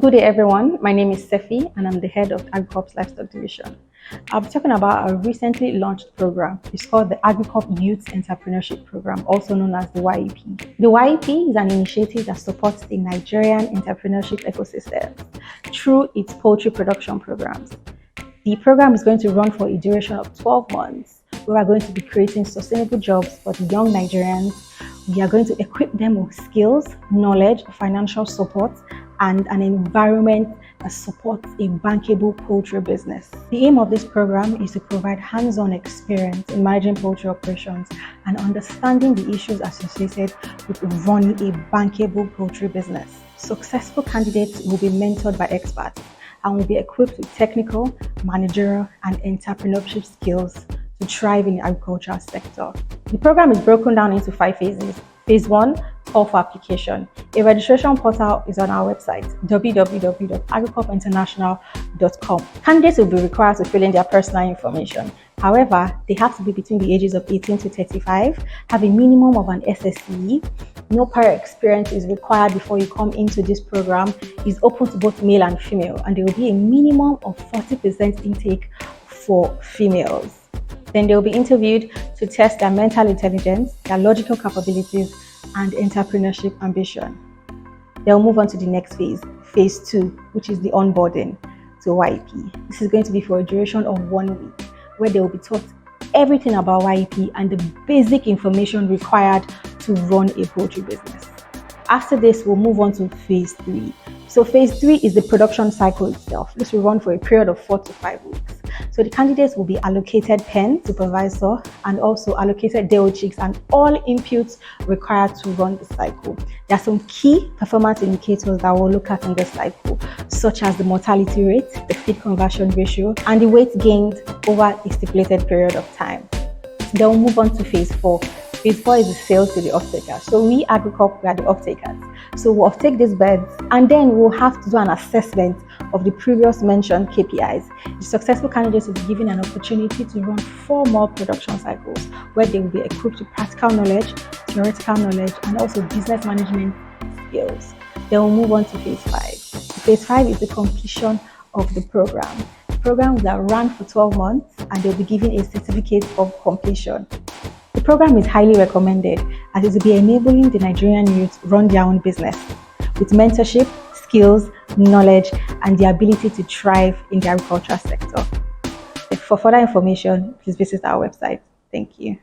Good day, everyone. My name is Sefi, and I'm the head of Agricorp's Livestock Division. I'll be talking about a recently launched program. It's called the Agricorp Youth Entrepreneurship Program, also known as the YEP. The YEP is an initiative that supports the Nigerian entrepreneurship ecosystem through its poultry production programs. The program is going to run for a duration of 12 months. We are going to be creating sustainable jobs for the young Nigerians. We are going to equip them with skills, knowledge, financial support, and an environment that supports a bankable poultry business. The aim of this program is to provide hands-on experience in managing poultry operations and understanding the issues associated with running a bankable poultry business. Successful candidates will be mentored by experts and will be equipped with technical, managerial, and entrepreneurship skills to thrive in the agricultural sector. The program is broken down into 5 phases. Phase 1, call for application. A registration portal is on our website, www.agricorpinternational.com. Candidates will be required to fill in their personal information. However, they have to be between the ages of 18 to 35, have a minimum of an SSCE. No prior experience is required before you come into this program. It's open to both male and female, and there will be a minimum of 40% intake for females. Then they will be interviewed to test their mental intelligence, their logical capabilities, and entrepreneurship ambition. They'll move on to the next phase, phase 2, which is the onboarding to YEP. This is going to be for a duration of 1 week, where they will be taught everything about YEP and the basic information required to run a poultry business. After this, we'll move on to phase 3. So phase 3 is the production cycle itself. This will run for a period of 4 to 5 weeks. So the candidates will be allocated pen, supervisor, and also allocated DO chicks and all inputs required to run the cycle. There are some key performance indicators that we'll look at in this cycle, such as the mortality rate, the feed conversion ratio, and the weight gained over a stipulated period of time. Then we'll move on to phase 4. Phase 4 is the sales to the off-takers. So we, Agricorp, we are the off-takers. So we'll off-take these birds, and then we'll have to do an assessment of the previous mentioned KPIs. The successful candidates will be given an opportunity to run 4 more production cycles, where they will be equipped with practical knowledge, theoretical knowledge, and also business management skills. Then we'll move on to phase 5. Phase 5 is the completion of the program. The program will run for 12 months, and they'll be given a certificate of completion. The program is highly recommended as it will be enabling the Nigerian youth run their own business with mentorship, skills, knowledge, and the ability to thrive in the agricultural sector. For further information, please visit our website. Thank you.